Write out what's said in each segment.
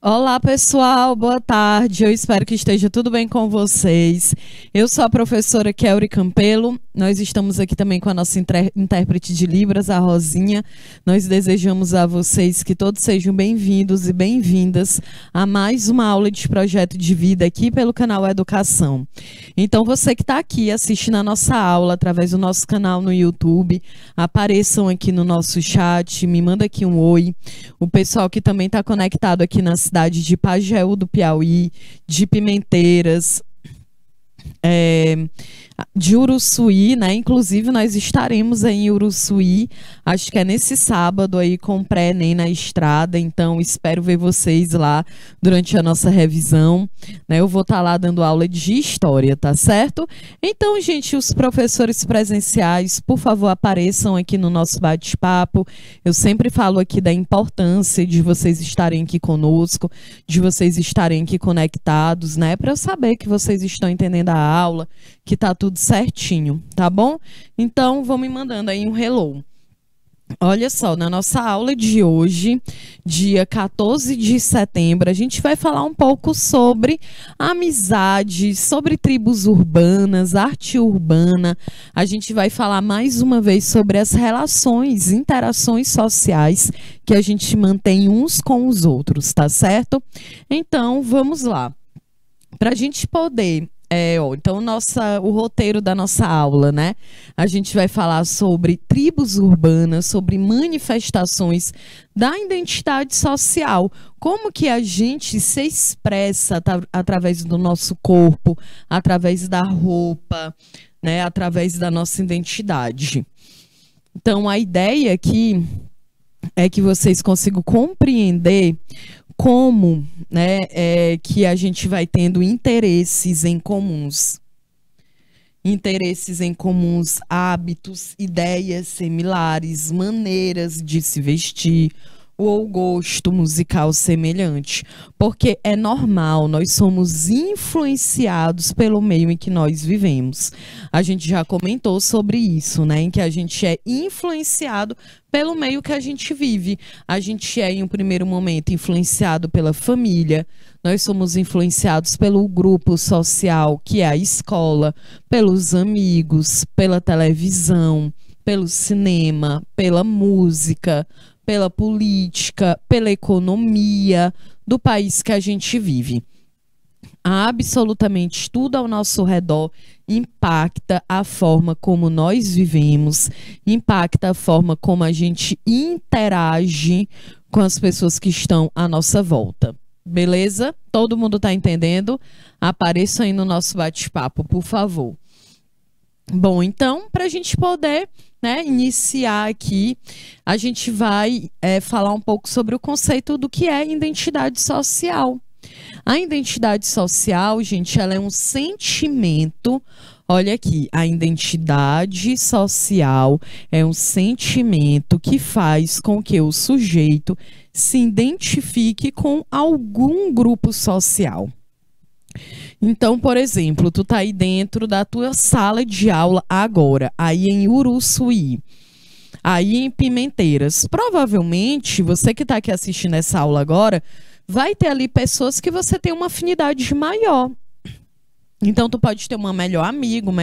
Olá, pessoal, boa tarde. Eu espero que esteja tudo bem com vocês. Eu sou a professora Kelly Campelo. Nós estamos aqui também com a nossa intérprete de Libras, a Rosinha. Nós desejamos a vocês que todos sejam bem-vindos e bem-vindas a mais uma aula de projeto de vida aqui pelo canal Educação. Então, você que está aqui assistindo a nossa aula através do nosso canal no YouTube, apareçam aqui no nosso chat, me manda aqui um oi. O pessoal que também está conectado aqui na cidade de Pajeú do Piauí, de Pimenteiras, de Uruçuí, né? Inclusive nós estaremos aí em Uruçuí, acho que é nesse sábado aí com o pré-ENEM na estrada, então espero ver vocês lá durante a nossa revisão, né? Eu vou estar lá dando aula de história, tá certo? Então, gente, os professores presenciais, por favor, apareçam aqui no nosso bate-papo. Eu sempre falo aqui da importância de vocês estarem aqui conosco, de vocês estarem aqui conectados, né? Para eu saber que vocês estão entendendo a aula, que tá tudo certinho, tá bom? Então, vão me mandando aí um hello. Olha só, na nossa aula de hoje, dia 14 de setembro, a gente vai falar um pouco sobre amizade, sobre tribos urbanas, arte urbana. A gente vai falar mais uma vez sobre as relações, interações sociais que a gente mantém uns com os outros, tá certo? Então, vamos lá. Para a gente poder... então o roteiro da nossa aula, né? A gente vai falar sobre tribos urbanas, sobre manifestações da identidade social, como que a gente se expressa através do nosso corpo, através da roupa, né? Através da nossa identidade. Então, a ideia aqui é que vocês consigam compreender como, né, que a gente vai tendo interesses em comuns, hábitos, ideias similares, maneiras de se vestir, ou gosto musical semelhante, porque é normal, nós somos influenciados pelo meio em que nós vivemos. A gente já comentou sobre isso, né, em que a gente é influenciado pelo meio que a gente vive. A gente é, em um primeiro momento, influenciado pela família, nós somos influenciados pelo grupo social, que é a escola, pelos amigos, pela televisão, pelo cinema, pela música, pela política, pela economia do país que a gente vive. Absolutamente tudo ao nosso redor impacta a forma como nós vivemos, impacta a forma como a gente interage com as pessoas que estão à nossa volta. Beleza? Todo mundo está entendendo? Apareça aí no nosso bate-papo, por favor. Bom, então, para a gente poder, né, iniciar aqui, a gente vai falar um pouco sobre o conceito do que é identidade social. A identidade social, gente, ela é um sentimento. Olha aqui, a identidade social é um sentimento que faz com que o sujeito se identifique com algum grupo social. Então, por exemplo, tu tá aí dentro da tua sala de aula agora, aí em Uruçuí, aí em Pimenteiras. Provavelmente, você que está aqui assistindo essa aula agora, vai ter ali pessoas que você tem uma afinidade maior. Então, tu pode ter uma melhor amigo,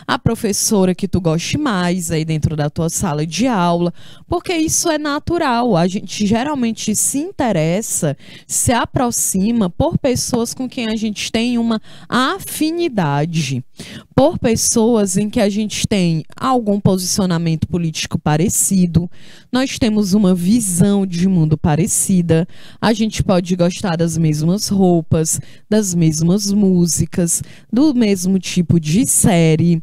a professora que tu goste mais aí dentro da tua sala de aula, porque isso é natural. A gente geralmente se interessa, se aproxima por pessoas com quem a gente tem uma afinidade, por pessoas em que a gente tem algum posicionamento político parecido, nós temos uma visão de mundo parecida, a gente pode gostar das mesmas roupas, das mesmas músicas, do mesmo tipo de série.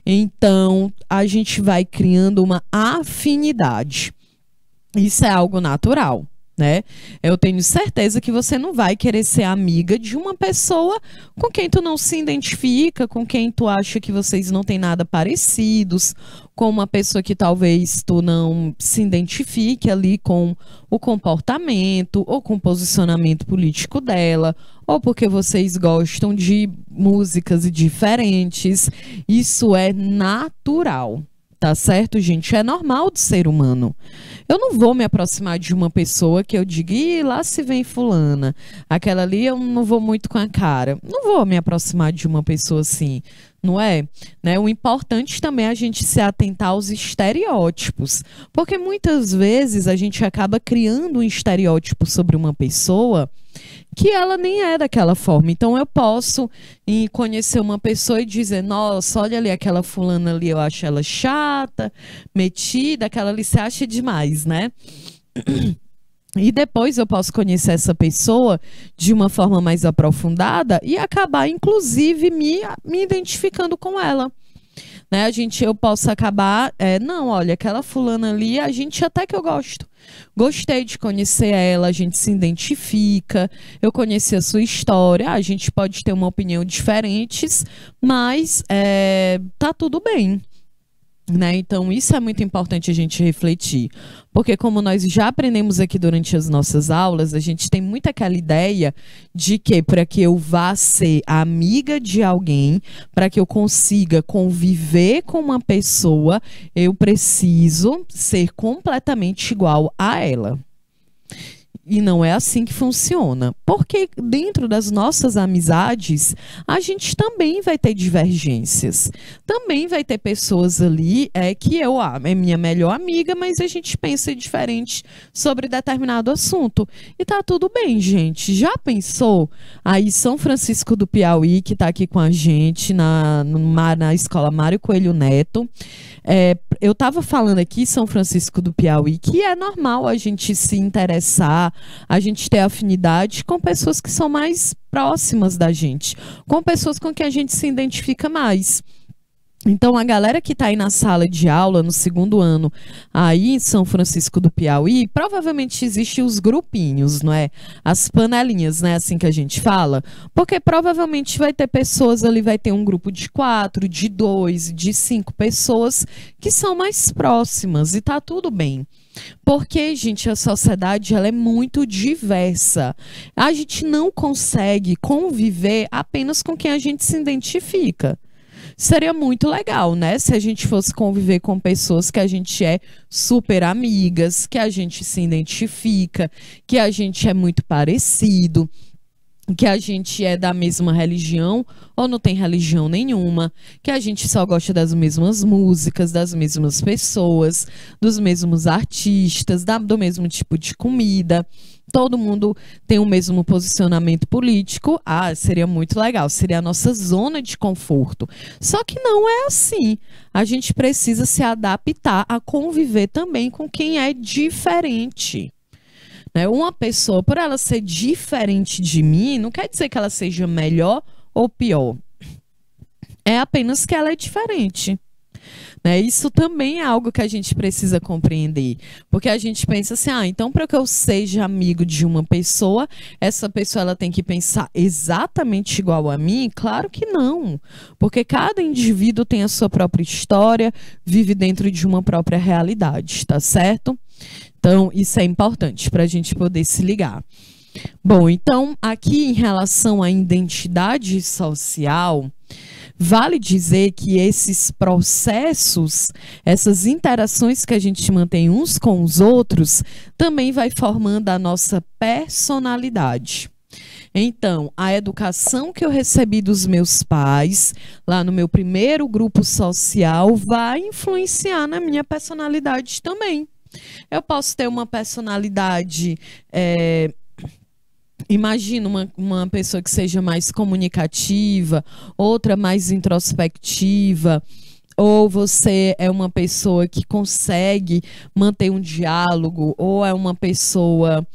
Então, a gente vai criando uma afinidade. Isso é algo natural, né? Eu tenho certeza que você não vai querer ser amiga de uma pessoa com quem tu não se identifica, com quem tu acha que vocês não têm nada parecidos, com uma pessoa que talvez tu não se identifique ali com o comportamento ou com o posicionamento político dela, ou porque vocês gostam de músicas diferentes. Isso é natural. Tá certo, gente? É normal do ser humano. Eu não vou me aproximar de uma pessoa que eu diga, ih, lá se vem fulana. Aquela ali eu não vou muito com a cara. Não vou me aproximar de uma pessoa assim, não é? Né? O importante também é a gente se atentar aos estereótipos. Porque muitas vezes a gente acaba criando um estereótipo sobre uma pessoa que ela nem é daquela forma. Então eu posso ir conhecer uma pessoa e dizer, nossa, olha ali aquela fulana ali, eu acho ela chata, metida, aquela ali se acha demais, né? E depois eu posso conhecer essa pessoa de uma forma mais aprofundada e acabar, inclusive, me identificando com ela. Né? Eu posso acabar, não, olha, aquela fulana ali, a gente até que eu gosto. Gostei de conhecer ela, a gente se identifica, eu conheci a sua história, a gente pode ter uma opinião diferentes, mas tá tudo bem. Né? Então, isso é muito importante a gente refletir, porque como nós já aprendemos aqui durante as nossas aulas, a gente tem muito aquela ideia de que para que eu vá ser amiga de alguém, para que eu consiga conviver com uma pessoa, eu preciso ser completamente igual a ela. E não é assim que funciona. Porque dentro das nossas amizades, a gente também vai ter divergências. Também vai ter pessoas ali que é minha melhor amiga, mas a gente pensa diferente sobre determinado assunto. E tá tudo bem, gente. Já pensou? Aí São Francisco do Piauí, que tá aqui com a gente na escola Mário Coelho Neto. Eu estava falando aqui, São Francisco do Piauí, que é normal a gente se interessar, a gente ter afinidade com pessoas que são mais próximas da gente, com pessoas com quem a gente se identifica mais. Então, a galera que está aí na sala de aula, no segundo ano, aí em São Francisco do Piauí, provavelmente existem os grupinhos, não é? As panelinhas, né? Assim que a gente fala. Porque provavelmente vai ter pessoas ali, vai ter um grupo de 4, de 2, de 5 pessoas que são mais próximas e tá tudo bem. Porque, gente, a sociedade ela é muito diversa. A gente não consegue conviver apenas com quem a gente se identifica. Seria muito legal, né? Se a gente fosse conviver com pessoas que a gente é super amigas, que a gente se identifica, que a gente é muito parecido, que a gente é da mesma religião ou não tem religião nenhuma, que a gente só gosta das mesmas músicas, das mesmas pessoas, dos mesmos artistas, do mesmo tipo de comida. Todo mundo tem o mesmo posicionamento político. Seria muito legal, seria a nossa zona de conforto. Só que não é assim. A gente precisa se adaptar a conviver também com quem é diferente. Né? Uma pessoa, por ela ser diferente de mim, não quer dizer que ela seja melhor ou pior. É apenas que ela é diferente. Né? Isso também é algo que a gente precisa compreender, porque a gente pensa assim, então para que eu seja amigo de uma pessoa, essa pessoa ela tem que pensar exatamente igual a mim? Claro que não, porque cada indivíduo tem a sua própria história, vive dentro de uma própria realidade, tá certo? Então isso é importante para a gente poder se ligar. Bom, então aqui em relação à identidade social, vale dizer que esses processos, essas interações que a gente mantém uns com os outros, também vai formando a nossa personalidade. Então, a educação que eu recebi dos meus pais, lá no meu primeiro grupo social, vai influenciar na minha personalidade também. Eu posso ter uma personalidade... Imagina uma pessoa que seja mais comunicativa, outra mais introspectiva, ou você é uma pessoa que consegue manter um diálogo, ou é uma pessoa...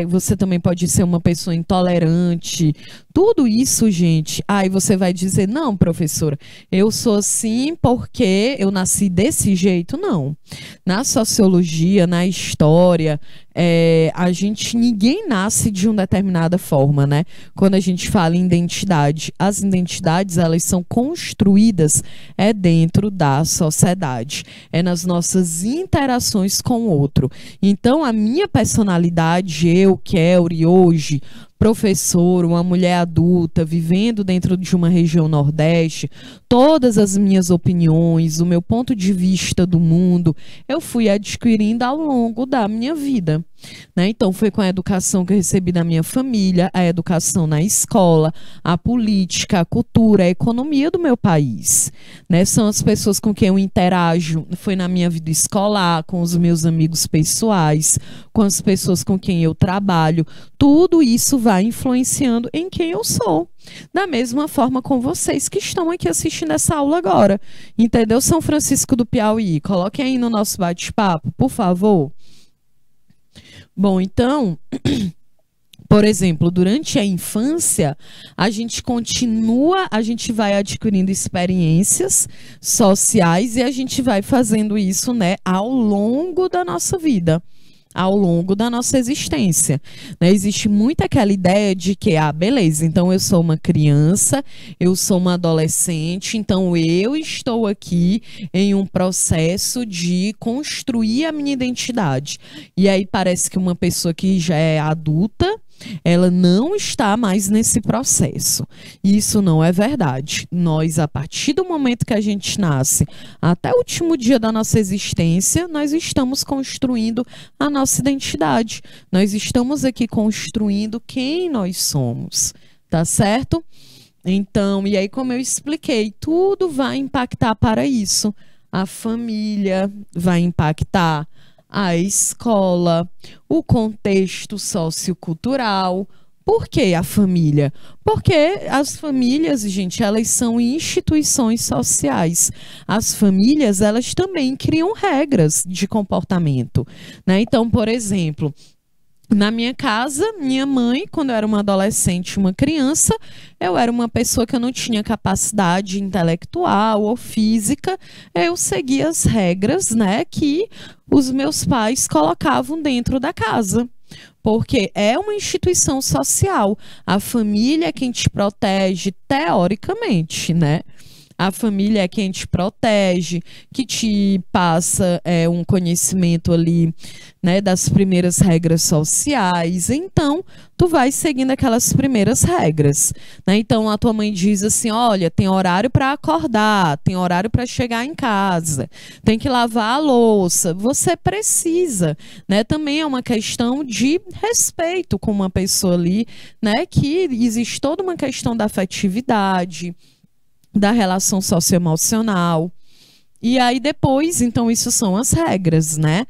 você também pode ser uma pessoa intolerante. Tudo isso, gente, aí você vai dizer, não, professora, eu sou assim porque eu nasci desse jeito. Não. Na sociologia, na história, ninguém nasce de uma determinada forma, né? Quando a gente fala em identidade, as identidades, elas são construídas dentro da sociedade, nas nossas interações com o outro. Então, a minha personalidade, eu, Kelly, hoje, professor, uma mulher adulta, vivendo dentro de uma região Nordeste, todas as minhas opiniões, o meu ponto de vista do mundo, eu fui adquirindo ao longo da minha vida, né? Então, foi com a educação que eu recebi da minha família, a educação na escola, a política, a cultura, a economia do meu país, né? São as pessoas com quem eu interajo, foi na minha vida escolar, com os meus amigos pessoais, com as pessoas com quem eu trabalho. Tudo isso vai influenciando em quem eu sou. Da mesma forma com vocês que estão aqui assistindo essa aula agora. Entendeu, São Francisco do Piauí? Coloquem aí no nosso bate-papo, por favor. Bom, então, por exemplo, durante a infância, a gente vai adquirindo experiências sociais e a gente vai fazendo isso, né, ao longo da nossa vida, ao longo da nossa existência, né? Existe muito aquela ideia de que, beleza, então eu sou uma criança, eu sou uma adolescente, então eu estou aqui em um processo de construir a minha identidade. E aí parece que uma pessoa que já é adulta, ela não está mais nesse processo. Isso não é verdade. Nós, a partir do momento que a gente nasce, até o último dia da nossa existência, nós estamos construindo a nossa identidade. Nós estamos aqui construindo quem nós somos, tá certo? Então, e aí como eu expliquei, tudo vai impactar para isso. A família vai impactar, a escola, o contexto sociocultural. Por que a família? Porque as famílias, gente, elas são instituições sociais. As famílias, elas também criam regras de comportamento, né? Então, por exemplo, na minha casa, minha mãe, quando eu era uma adolescente, uma criança, eu era uma pessoa que eu não tinha capacidade intelectual ou física, eu seguia as regras, né, que os meus pais colocavam dentro da casa. Porque é uma instituição social. A família é quem te protege, teoricamente, né? A família é quem te protege, que te passa um conhecimento ali, né, das primeiras regras sociais. Então, tu vai seguindo aquelas primeiras regras, né? Então, a tua mãe diz assim, olha, tem horário para acordar, tem horário para chegar em casa, tem que lavar a louça. Você precisa, né? Também é uma questão de respeito com uma pessoa ali, né? Que existe toda uma questão da afetividade, da relação socioemocional. E aí depois, então, isso são as regras, né?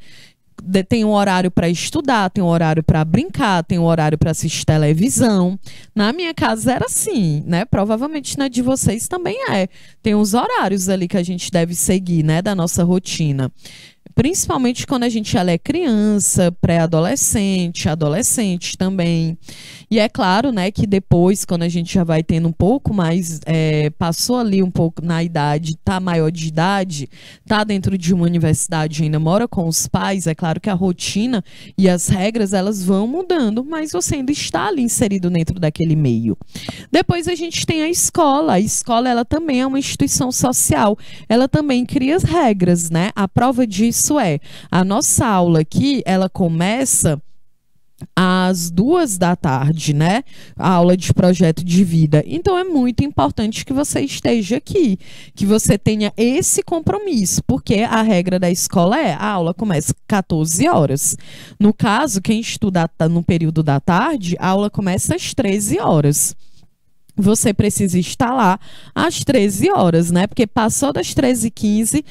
Tem um horário para estudar, tem um horário para brincar, tem um horário para assistir televisão. Na minha casa era assim, né? Provavelmente na de vocês também é. Tem uns horários ali que a gente deve seguir, né? Da nossa rotina. Principalmente quando a gente é criança, pré-adolescente, adolescente também. E é claro, né, que depois, quando a gente já vai tendo um pouco mais, passou ali um pouco na idade, tá maior de idade, tá dentro de uma universidade, ainda mora com os pais, é claro que a rotina e as regras, elas vão mudando, mas você ainda está ali inserido dentro daquele meio. Depois a gente tem a escola ela também é uma instituição social, ela também cria as regras, né? A prova disso a nossa aula aqui, ela começa às 14h, né? A aula de projeto de vida. Então, é muito importante que você esteja aqui, que você tenha esse compromisso, porque a regra da escola a aula começa às 14 horas. No caso, quem estuda no período da tarde, a aula começa às 13 horas. Você precisa estar lá às 13 horas, né? Porque passou das 13h15,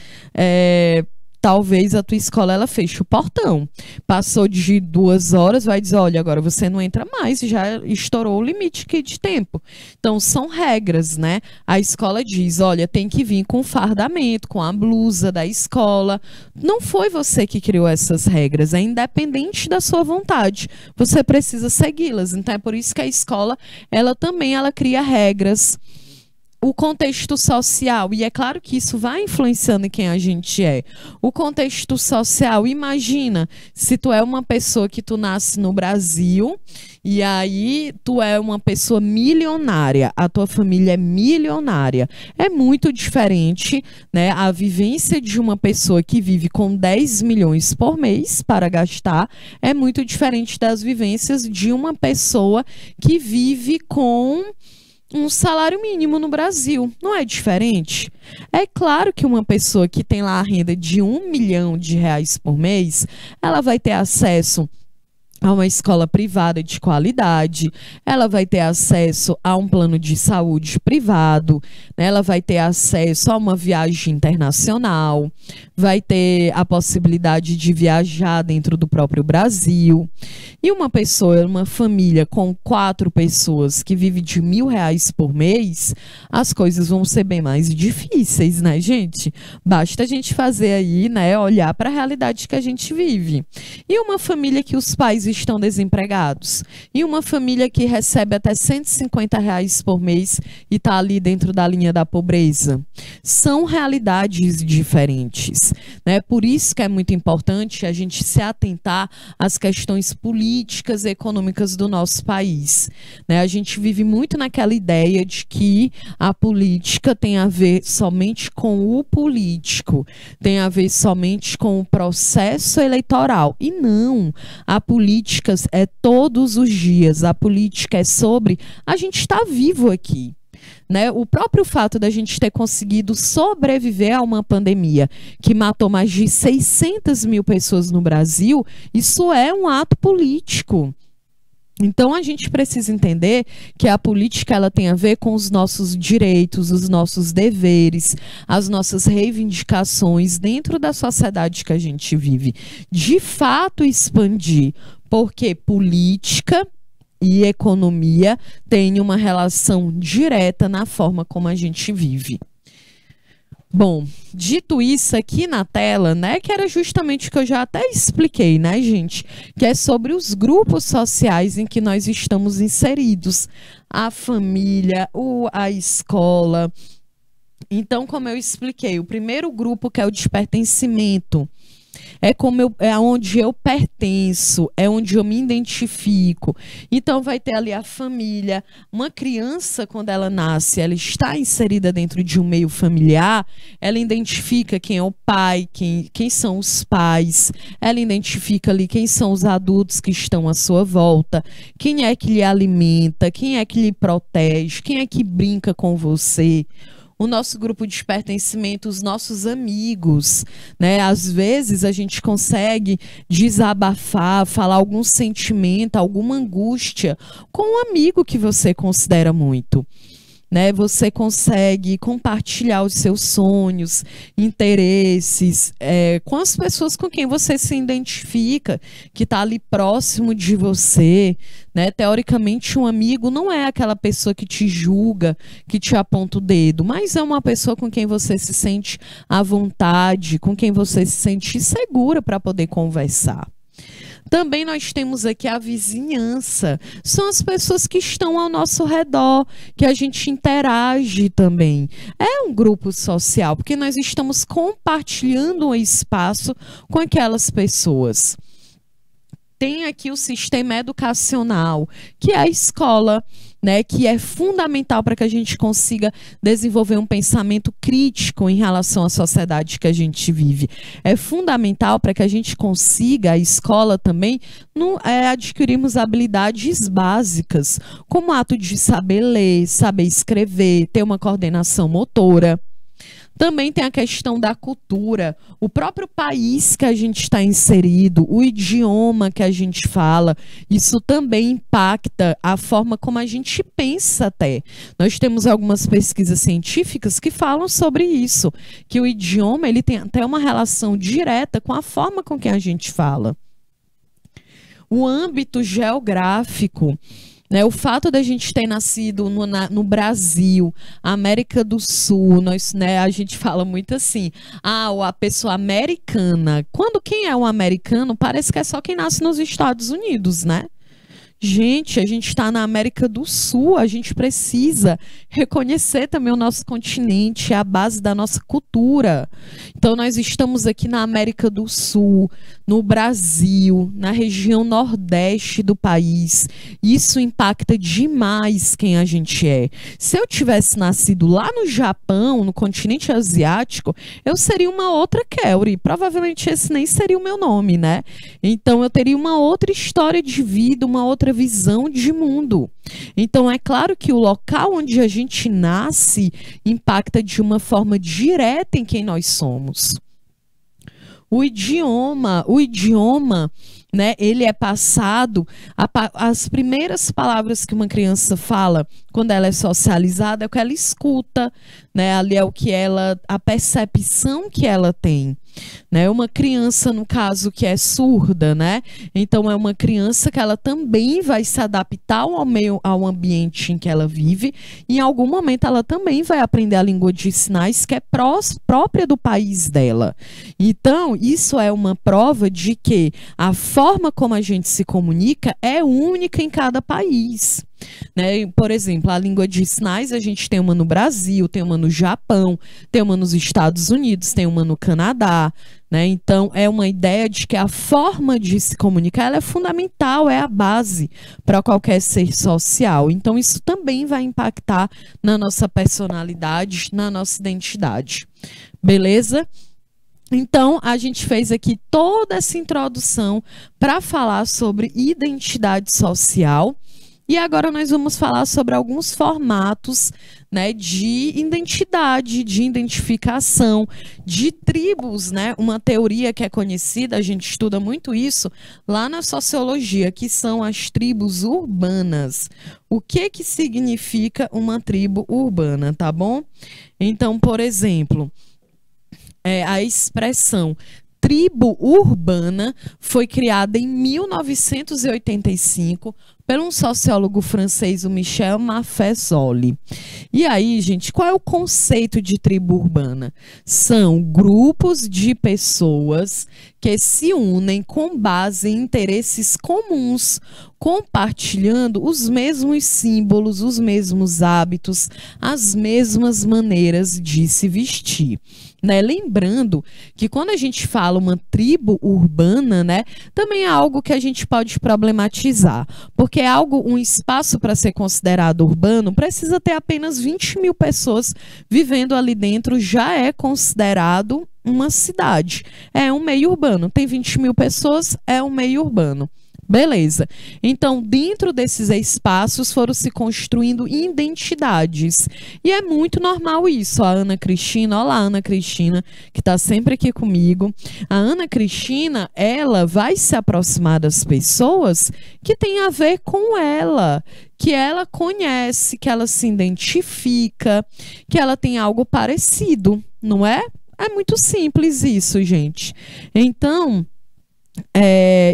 talvez a tua escola ela feche o portão. Passou de 2 horas, vai dizer, olha, agora você não entra mais, já estourou o limite aqui de tempo. Então, são regras, né? A escola diz, olha, tem que vir com fardamento, com a blusa da escola. Não foi você que criou essas regras, é independente da sua vontade. Você precisa segui-las. Então, é por isso que a escola, ela também cria regras. O contexto social, e é claro que isso vai influenciando em quem a gente é. O contexto social, imagina, se tu é uma pessoa que tu nasce no Brasil, e aí tu é uma pessoa milionária, a tua família é milionária. É muito diferente, né, a vivência de uma pessoa que vive com 10 milhões por mês para gastar, é muito diferente das vivências de uma pessoa que vive com um salário mínimo no Brasil. Não é diferente? É claro que uma pessoa que tem lá a renda de R$ 1 milhão por mês, ela vai ter acesso a uma escola privada de qualidade, ela vai ter acesso a um plano de saúde privado, né? Ela vai ter acesso a uma viagem internacional, vai ter a possibilidade de viajar dentro do próprio Brasil. E uma pessoa, uma família com 4 pessoas que vive de R$ 1.000 por mês, as coisas vão ser bem mais difíceis, né, gente? Basta a gente fazer aí, né, olhar para a realidade que a gente vive. E uma família que os pais estão desempregados, e uma família que recebe até R$ 150 por mês e está ali dentro da linha da pobreza. São realidades diferentes, né? Por isso que é muito importante a gente se atentar às questões políticas e econômicas do nosso país, né? A gente vive muito naquela ideia de que a política tem a ver somente com o político, tem a ver somente com o processo eleitoral, e não, a política é todos os dias, a política é sobre a gente estar vivo aqui, né? O próprio fato da gente ter conseguido sobreviver a uma pandemia que matou mais de 600 mil pessoas no Brasil, isso é um ato político. Então a gente precisa entender que a política ela tem a ver com os nossos direitos, os nossos deveres, as nossas reivindicações dentro da sociedade que a gente vive. De fato expandir, porque política e economia têm uma relação direta na forma como a gente vive. Bom, dito isso aqui na tela, né, que era justamente o que eu já até expliquei, né, gente, que é sobre os grupos sociais em que nós estamos inseridos, a família, a escola. Então, como eu expliquei, o primeiro grupo, que é o de pertencimento, é onde eu pertenço, é onde eu me identifico. Então vai ter ali a família. Uma criança, quando ela nasce, ela está inserida dentro de um meio familiar, ela identifica quem é o pai, quem são os pais, ela identifica ali quem são os adultos que estão à sua volta, quem é que lhe alimenta, quem é que lhe protege, quem é que brinca com você. O nosso grupo de pertencimento, os nossos amigos, né? Às vezes a gente consegue desabafar, falar algum sentimento, alguma angústia com um amigo que você considera muito, né? Você consegue compartilhar os seus sonhos, interesses, com as pessoas com quem você se identifica, que está ali próximo de você, né? Teoricamente, um amigo não é aquela pessoa que te julga, que te aponta o dedo, mas é uma pessoa com quem você se sente à vontade, com quem você se sente segura para poder conversar. Também nós temos aqui a vizinhança, são as pessoas que estão ao nosso redor, que a gente interage também. É um grupo social, porque nós estamos compartilhando um espaço com aquelas pessoas. Tem aqui o sistema educacional, que é a escola, né, que é fundamental para que a gente consiga desenvolver um pensamento crítico em relação à sociedade que a gente vive. É fundamental para que a gente consiga, a escola também, adquirirmos habilidades básicas, como o ato de saber ler, saber escrever, ter uma coordenação motora. Também tem a questão da cultura, o próprio país que a gente está inserido, o idioma que a gente fala, isso também impacta a forma como a gente pensa até. Nós temos algumas pesquisas científicas que falam sobre isso, que o idioma ele tem até uma relação direta com a forma com que a gente fala. O âmbito geográfico, né, o fato da gente ter nascido no Brasil, América do Sul, a gente fala muito assim, a pessoa americana. Quem é um americano, parece que é só quem nasce nos Estados Unidos, né? Gente, a gente está na América do Sul, a gente precisa reconhecer também o nosso continente, é a base da nossa cultura. Então, nós estamos aqui na América do Sul, no Brasil, na região nordeste do país. Isso impacta demais quem a gente é. Se eu tivesse nascido lá no Japão, no continente asiático, eu seria uma outra Kelly. Provavelmente esse nem seria o meu nome, né? Então, eu teria uma outra história de vida, uma outra visão de mundo. Então, é claro que o local onde a gente nasce impacta de uma forma direta em quem nós somos. O idioma, né, ele é passado, as primeiras palavras que uma criança fala quando ela é socializada é o que ela escuta, né, ali é o que a percepção que ela tem. Né, uma criança, no caso, que é surda, né? Então é uma criança que ela também vai se adaptar ao ambiente em que ela vive, e em algum momento ela também vai aprender a língua de sinais que é própria do país dela. Então, isso é uma prova de que a forma como a gente se comunica é única em cada país. Né? Por exemplo, a língua de sinais, a gente tem uma no Brasil, tem uma no Japão, tem uma nos Estados Unidos, tem uma no Canadá, né? Então é uma ideia de que a forma de se comunicar ela é fundamental, é a base para qualquer ser social. Então isso também vai impactar na nossa personalidade, na nossa identidade. Beleza? Então, a gente fez aqui toda essa introdução para falar sobre identidade social. E agora nós vamos falar sobre alguns formatos, né, de identidade, de identificação, de tribos, né? Uma teoria que é conhecida, a gente estuda muito isso lá na sociologia, que são as tribos urbanas. O que que significa uma tribo urbana, tá bom? Então, por exemplo, a expressão tribo urbana foi criada em 1985 por um sociólogo francês, o Michel Maffesoli. E aí, gente, qual é o conceito de tribo urbana? São grupos de pessoas que se unem com base em interesses comuns, compartilhando os mesmos símbolos, os mesmos hábitos, as mesmas maneiras de se vestir. Né? Lembrando que quando a gente fala uma tribo urbana, né, também é algo que a gente pode problematizar, porque é um espaço para ser considerado urbano, precisa ter apenas 20 mil pessoas vivendo ali dentro, já é considerado uma cidade. É um meio urbano, tem 20 mil pessoas, é um meio urbano. Beleza. Então, dentro desses espaços foram se construindo identidades. E é muito normal isso. A Ana Cristina, olá, Ana Cristina, que está sempre aqui comigo. A Ana Cristina, ela vai se aproximar das pessoas que têm a ver com ela, que ela conhece, que ela se identifica, que ela tem algo parecido, não é? É muito simples isso, gente. Então,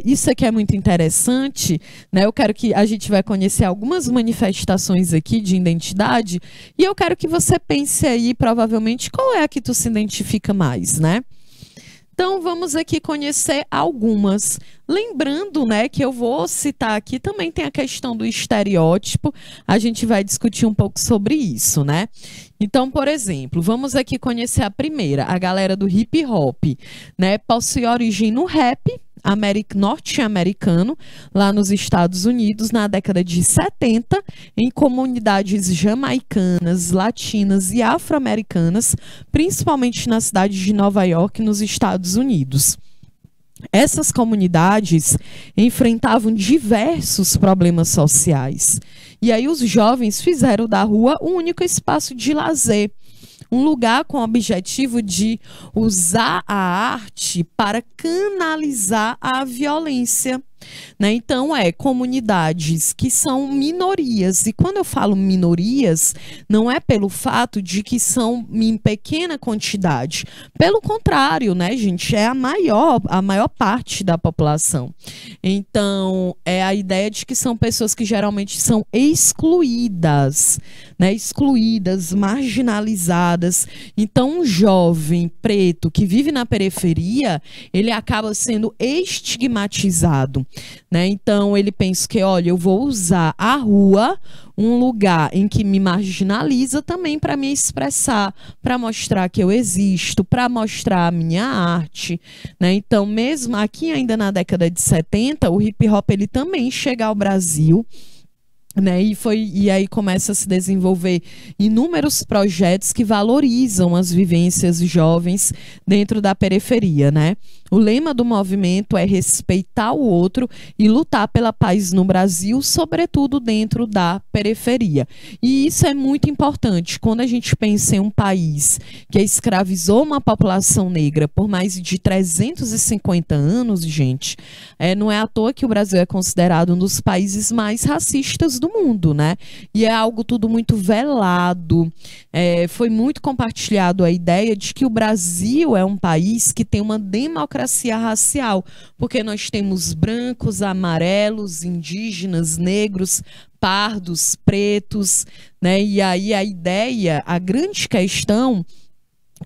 isso aqui é muito interessante, né? Eu quero que a gente vai conhecer algumas manifestações aqui de identidade e eu quero que você pense aí, provavelmente, qual é a que tu se identifica mais, né? Então, vamos aqui conhecer algumas. Lembrando, né, que eu vou citar aqui, também tem a questão do estereótipo, a gente vai discutir um pouco sobre isso, né? Então, por exemplo, vamos aqui conhecer a primeira, a galera do hip hop, né? Possui origem no rap norte-americano, lá nos Estados Unidos, na década de 70, em comunidades jamaicanas, latinas e afro-americanas, principalmente na cidade de Nova York, nos Estados Unidos. Essas comunidades enfrentavam diversos problemas sociais. E aí os jovens fizeram da rua um único espaço de lazer, um lugar com o objetivo de usar a arte para canalizar a violência. Né? Então, comunidades que são minorias. E quando eu falo minorias, não é pelo fato de que são em pequena quantidade. Pelo contrário, né, gente? É a maior parte da população. Então, é a ideia de que são pessoas que geralmente são excluídas, né? Excluídas, marginalizadas. Então, um jovem preto que vive na periferia, ele acaba sendo estigmatizado. né? Então ele pensa que, olha, eu vou usar a rua, um lugar em que me marginaliza também para me expressar, para mostrar que eu existo, para mostrar a minha arte, né? Então, mesmo aqui ainda na década de 70, o hip hop ele também chega ao Brasil, né, e aí começa a se desenvolver inúmeros projetos que valorizam as vivências jovens dentro da periferia, né? O lema do movimento é respeitar o outro e lutar pela paz no Brasil, sobretudo dentro da periferia. E isso é muito importante. Quando a gente pensa em um país que escravizou uma população negra por mais de 350 anos, gente, não é à toa que o Brasil é considerado um dos países mais racistas do mundo, né? E é algo tudo muito velado. Foi muito compartilhado a ideia de que o Brasil é um país que tem uma democracia racial, porque nós temos brancos, amarelos, indígenas, negros, pardos, pretos, né? E aí a ideia, a grande questão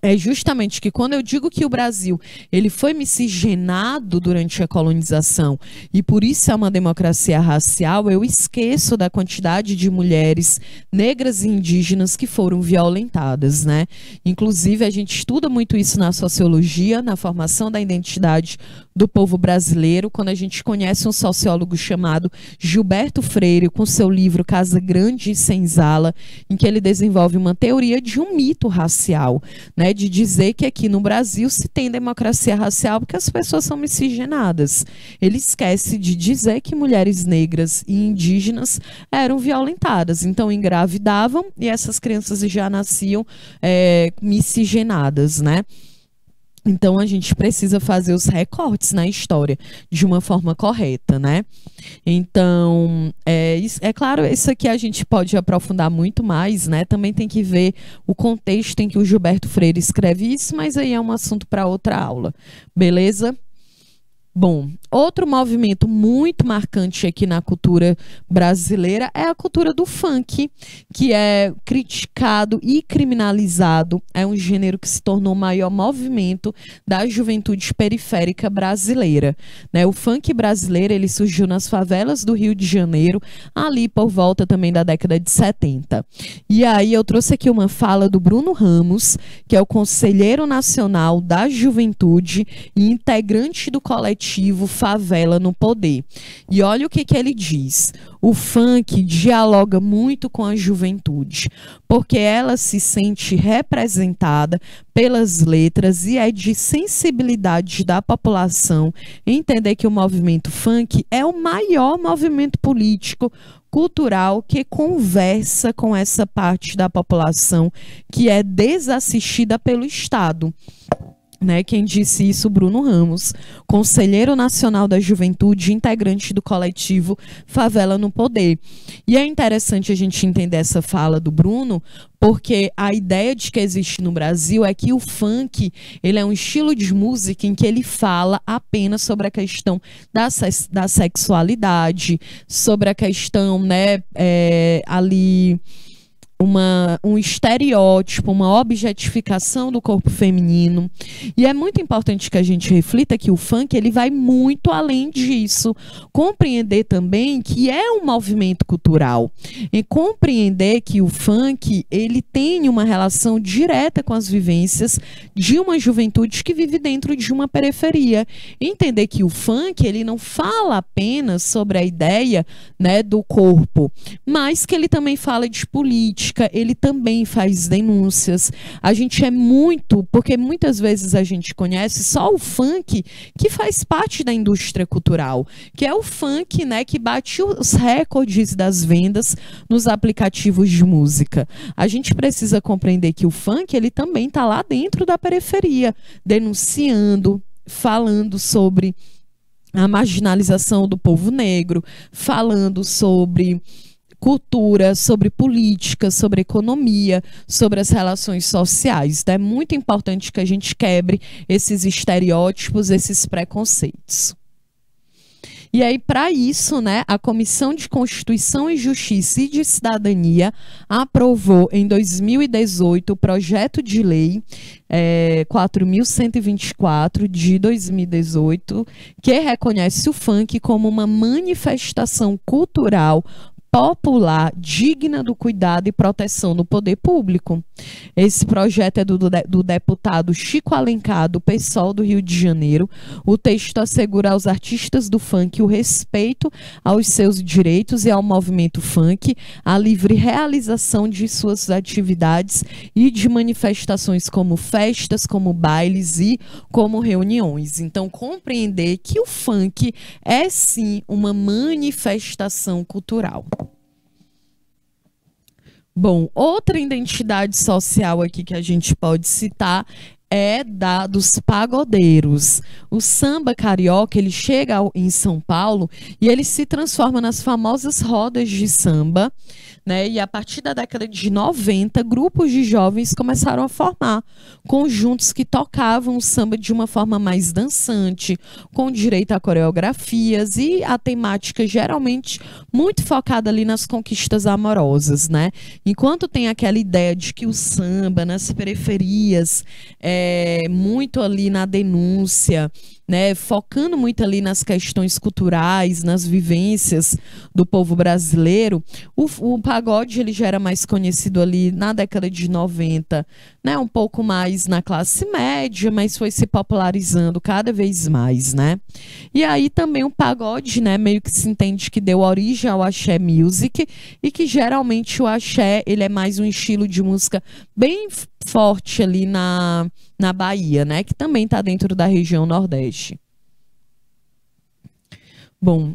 é justamente que quando eu digo que o Brasil ele foi miscigenado durante a colonização e por isso é uma democracia racial, eu esqueço da quantidade de mulheres negras e indígenas que foram violentadas, né? Inclusive a gente estuda muito isso na sociologia, na formação da identidade do povo brasileiro, quando a gente conhece um sociólogo chamado Gilberto Freire, com seu livro Casa Grande e Senzala, em que ele desenvolve uma teoria de um mito racial, né, de dizer que aqui no Brasil se tem democracia racial porque as pessoas são miscigenadas. Ele esquece de dizer que mulheres negras e indígenas eram violentadas, então engravidavam e essas crianças já nasciam miscigenadas, né? Então a gente precisa fazer os recortes na história de uma forma correta, né? Então, é claro, isso aqui a gente pode aprofundar muito mais, né? Também tem que ver o contexto em que o Gilberto Freire escreve isso, mas aí é um assunto para outra aula, beleza? Bom, outro movimento muito marcante aqui na cultura brasileira é a cultura do funk, que é criticado e criminalizado. É um gênero que se tornou o maior movimento da juventude periférica brasileira, né? O funk brasileiro ele surgiu nas favelas do Rio de Janeiro, ali por volta também da década de 70. E aí eu trouxe aqui uma fala do Bruno Ramos, que é o Conselheiro Nacional da Juventude e integrante do coletivo Favela no Poder. E olha o que ele diz. O funk dialoga muito com a juventude, porque ela se sente representada pelas letras e é de sensibilidade da população entender que o movimento funk é o maior movimento político cultural que conversa com essa parte da população que é desassistida pelo Estado. Né, quem disse isso, Bruno Ramos, Conselheiro Nacional da Juventude, integrante do coletivo Favela no Poder. E é interessante a gente entender essa fala do Bruno, porque a ideia de que existe no Brasil é que o funk ele é um estilo de música em que ele fala apenas sobre a questão da sexualidade, sobre a questão, né, ali um estereótipo, uma objetificação do corpo feminino. E é muito importante que a gente reflita que o funk ele vai muito além disso. Compreender também que é um movimento cultural. E compreender que o funk ele tem uma relação direta com as vivências de uma juventude que vive dentro de uma periferia. Entender que o funk ele não fala apenas sobre a ideia, né, do corpo, mas que ele também fala de política, ele também faz denúncias. A gente porque muitas vezes a gente conhece só o funk que faz parte da indústria cultural, que é o funk, né, que bate os recordes das vendas nos aplicativos de música. A gente precisa compreender que o funk ele também está lá dentro da periferia, denunciando, falando sobre a marginalização do povo negro, falando sobre cultura, sobre política, sobre economia, sobre as relações sociais. Então, é muito importante que a gente quebre esses estereótipos, esses preconceitos. E aí, para isso, né, a Comissão de Constituição e Justiça e de Cidadania aprovou em 2018 o projeto de lei 4.124 de 2018, que reconhece o funk como uma manifestação cultural popular, digna do cuidado e proteção do poder público. Esse projeto é do deputado Chico Alencar, do PSOL do Rio de Janeiro. O texto assegura aos artistas do funk o respeito aos seus direitos e ao movimento funk, a livre realização de suas atividades e de manifestações como festas, como bailes e como reuniões. Então, compreender que o funk é sim uma manifestação cultural. Bom, outra identidade social aqui que a gente pode citar é dos pagodeiros. O samba carioca, ele chega em São Paulo e ele se transforma nas famosas rodas de samba, né? E a partir da década de 90, grupos de jovens começaram a formar conjuntos que tocavam o samba de uma forma mais dançante, com direito a coreografias e a temática geralmente muito focada ali nas conquistas amorosas, né? Enquanto tem aquela ideia de que o samba nas periferias muito ali na denúncia, né, focando muito ali nas questões culturais, nas vivências do povo brasileiro, o pagode ele já era mais conhecido ali na década de 90, né, um pouco mais na classe média, mas foi se popularizando cada vez mais, né? E aí também o pagode, né, meio que se entende que deu origem ao axé music e que geralmente o axé ele é mais um estilo de música bem forte ali na Bahia, né, que também está dentro da região Nordeste. Bom,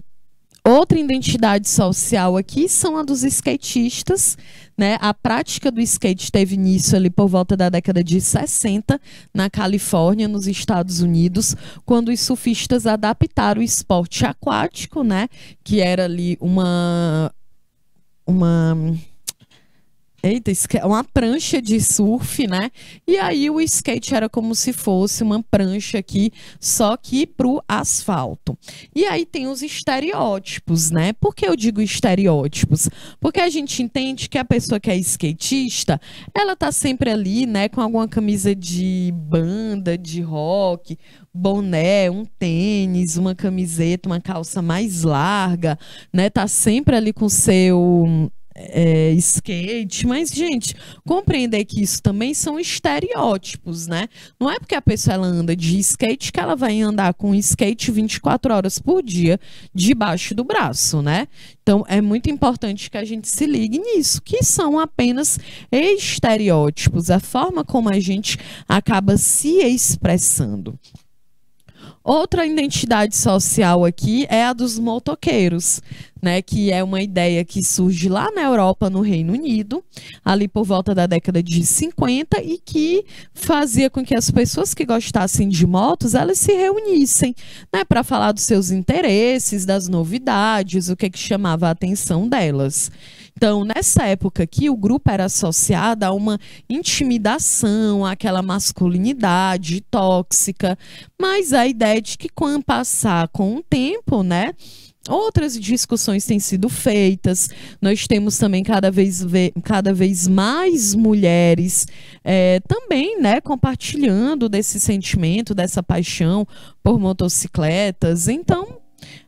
outra identidade social aqui são a dos skatistas, né? A prática do skate teve início ali por volta da década de 60 na Califórnia, nos Estados Unidos, quando os surfistas adaptaram o esporte aquático, né, que era ali uma prancha de surf, né? E aí o skate era como se fosse uma prancha aqui, só que pro asfalto. E aí tem os estereótipos, né? Por que eu digo estereótipos? Porque a gente entende que a pessoa que é skatista, ela tá sempre ali, né, com alguma camisa de banda, de rock, boné, um tênis, uma camiseta, uma calça mais larga, né? Tá sempre ali com seu skate, mas, gente, compreender que isso também são estereótipos, né? Não é porque a pessoa ela anda de skate que ela vai andar com skate 24 horas por dia debaixo do braço, né? Então, é muito importante que a gente se ligue nisso, que são apenas estereótipos, a forma como a gente acaba se expressando. Outra identidade social aqui é a dos motoqueiros, né, que é uma ideia que surge lá na Europa, no Reino Unido, ali por volta da década de 50, e que fazia com que as pessoas que gostassem de motos, elas se reunissem, né, para falar dos seus interesses, das novidades, o que chamava a atenção delas. Então, nessa época aqui, o grupo era associado a uma intimidação, àquela masculinidade tóxica, mas a ideia de que quando passar com o tempo, né, outras discussões têm sido feitas. Nós temos também cada vez mais mulheres também, né, compartilhando desse sentimento, dessa paixão por motocicletas. Então,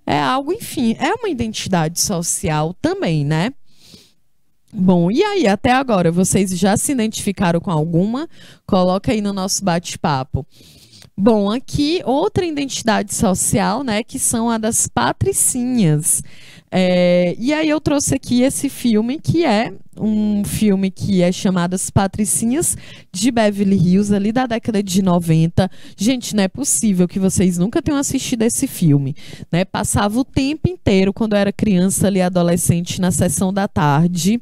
é algo, enfim, é uma identidade social também, né? Bom, e aí, até agora, vocês já se identificaram com alguma? Coloca aí no nosso bate-papo. Bom, aqui outra identidade social, né, que são a das patricinhas. E aí eu trouxe aqui esse filme, que é um filme que é chamado As Patricinhas de Beverly Hills, ali da década de 90. Gente, não é possível que vocês nunca tenham assistido esse filme, né? Passava o tempo inteiro, quando eu era criança ali, adolescente, na sessão da tarde,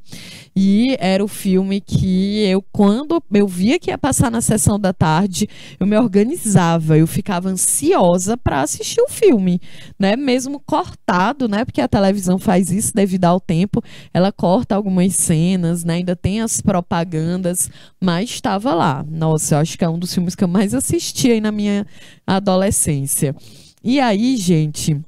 e era o filme que quando eu via que ia passar na sessão da tarde, eu me organizava, eu ficava ansiosa para assistir o filme, né? Mesmo cortado, né? Porque a televisão faz isso devido ao tempo, ela corta algumas cenas, né? Ainda tem as propagandas, mas estava lá. Nossa, eu acho que é um dos filmes que eu mais assisti aí na minha adolescência. E aí, gente,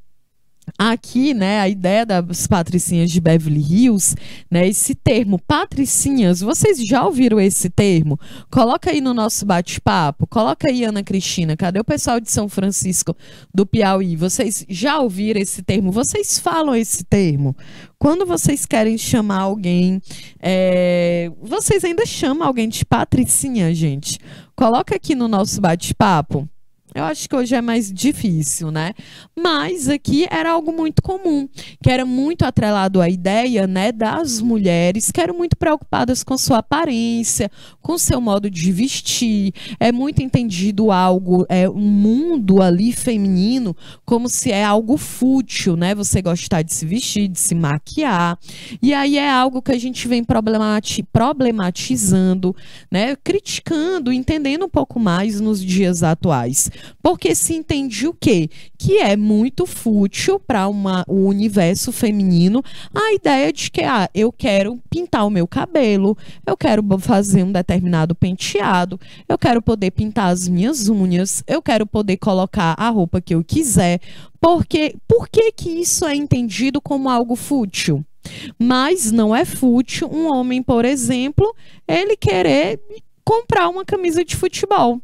Aqui, né, a ideia das patricinhas de Beverly Hills, né, esse termo patricinhas, vocês já ouviram esse termo? Coloca aí no nosso bate-papo, coloca aí, Ana Cristina, cadê o pessoal de São Francisco do Piauí? Vocês já ouviram esse termo? Vocês falam esse termo? Quando vocês querem chamar alguém, vocês ainda chamam alguém de patricinha, gente? Coloca aqui no nosso bate-papo. Eu acho que hoje é mais difícil, né? Mas aqui era algo muito comum, que era muito atrelado à ideia, né, das mulheres que eram muito preocupadas com sua aparência, com seu modo de vestir. É muito entendido algo, um mundo ali feminino, como se é algo fútil, né? Você gostar de se vestir, de se maquiar. E aí é algo que a gente vem problematizando, né? Criticando, entendendo um pouco mais nos dias atuais. Porque se entende o quê? Que é muito fútil para o universo feminino a ideia de que eu quero pintar o meu cabelo, eu quero fazer um determinado penteado, eu quero poder pintar as minhas unhas, eu quero poder colocar a roupa que eu quiser. Por que que isso é entendido como algo fútil? Mas não é fútil um homem, por exemplo, ele querer comprar uma camisa de futebol.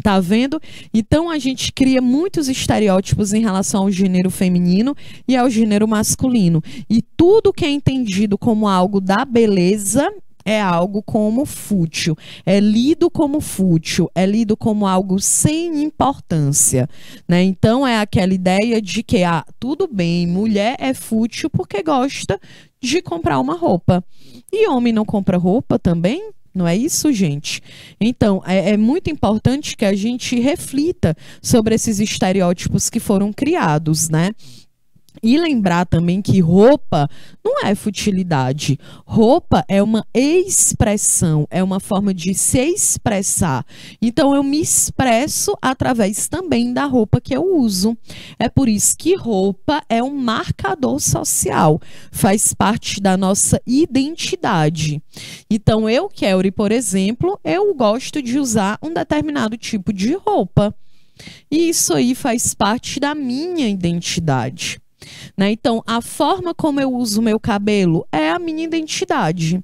Tá vendo? Então a gente cria muitos estereótipos em relação ao gênero feminino e ao gênero masculino. E tudo que é entendido como algo da beleza é algo como fútil, é lido como fútil, é lido como algo sem importância, né? Então é aquela ideia de que, tudo bem, mulher é fútil porque gosta de comprar uma roupa. E homem não compra roupa também? Não é isso, gente? Então, é muito importante que a gente reflita sobre esses estereótipos que foram criados, né? E lembrar também que roupa não é futilidade. Roupa é uma expressão, é uma forma de se expressar. Então, eu me expresso através também da roupa que eu uso. É por isso que roupa é um marcador social, faz parte da nossa identidade. Então, eu, Kelly, por exemplo, eu gosto de usar um determinado tipo de roupa. E isso aí faz parte da minha identidade. Né? Então, a forma como eu uso o meu cabelo é a minha identidade.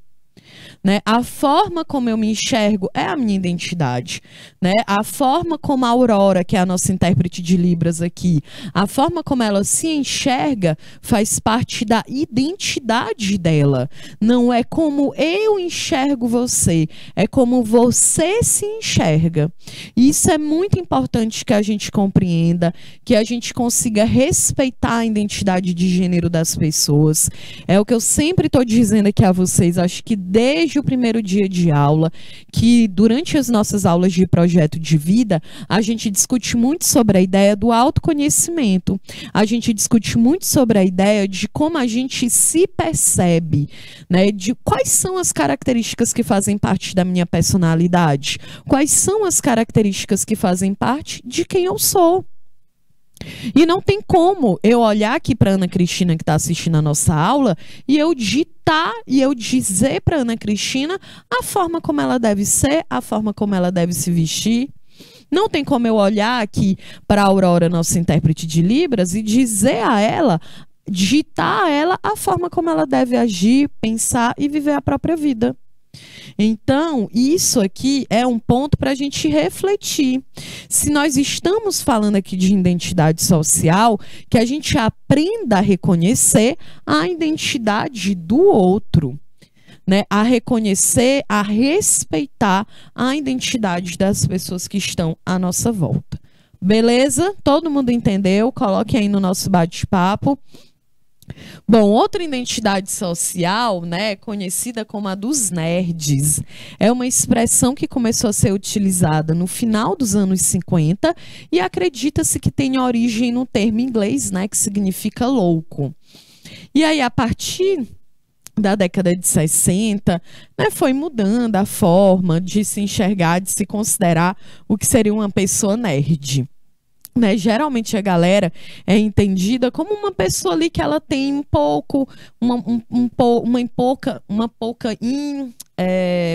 Né? A forma como eu me enxergo é a minha identidade. Né? A forma como a Aurora, que é a nossa intérprete de Libras aqui, a forma como ela se enxerga faz parte da identidade dela. Não é como eu enxergo você, é como você se enxerga. E isso é muito importante que a gente compreenda, que a gente consiga respeitar a identidade de gênero das pessoas. É o que eu sempre estou dizendo aqui a vocês, acho que desde o primeiro dia de aula, que durante as nossas aulas de projeto de vida, a gente discute muito sobre a ideia do autoconhecimento. A gente discute muito sobre a ideia de como a gente se percebe, né? De quais são as características que fazem parte da minha personalidade, quais são as características que fazem parte de quem eu sou. E não tem como eu olhar aqui para Ana Cristina que está assistindo a nossa aula e eu ditar e eu dizer para Ana Cristina a forma como ela deve ser, a forma como ela deve se vestir. Não tem como eu olhar aqui para a Aurora, nossa intérprete de Libras, e dizer a ela, ditar a ela a forma como ela deve agir, pensar e viver a própria vida. Então, isso aqui é um ponto para a gente refletir. Se nós estamos falando aqui de identidade social, que a gente aprenda a reconhecer a identidade do outro, né? A reconhecer, a respeitar a identidade das pessoas que estão à nossa volta. Beleza? Todo mundo entendeu? Coloque aí no nosso bate-papo. Bom, outra identidade social, né, conhecida como a dos nerds, é uma expressão que começou a ser utilizada no final dos anos 50 e acredita-se que tem origem no termo inglês, né, que significa louco. E aí, a partir da década de 60, né, foi mudando a forma de se enxergar, de se considerar o que seria uma pessoa nerd. Né, geralmente a galera é entendida como uma pessoa ali que ela tem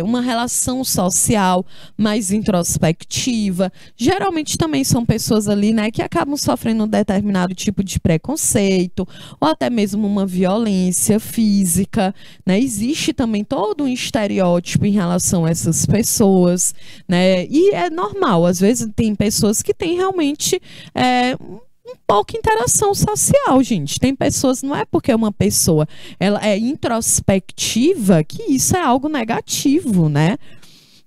uma relação social mais introspectiva. Geralmente também são pessoas ali, né, que acabam sofrendo um determinado tipo de preconceito ou até mesmo uma violência física, né? Existe também todo um estereótipo em relação a essas pessoas, né? E é normal, às vezes tem pessoas que têm realmente pouca interação social, gente. Tem pessoas, não é porque uma pessoa ela é introspectiva que isso é algo negativo, né?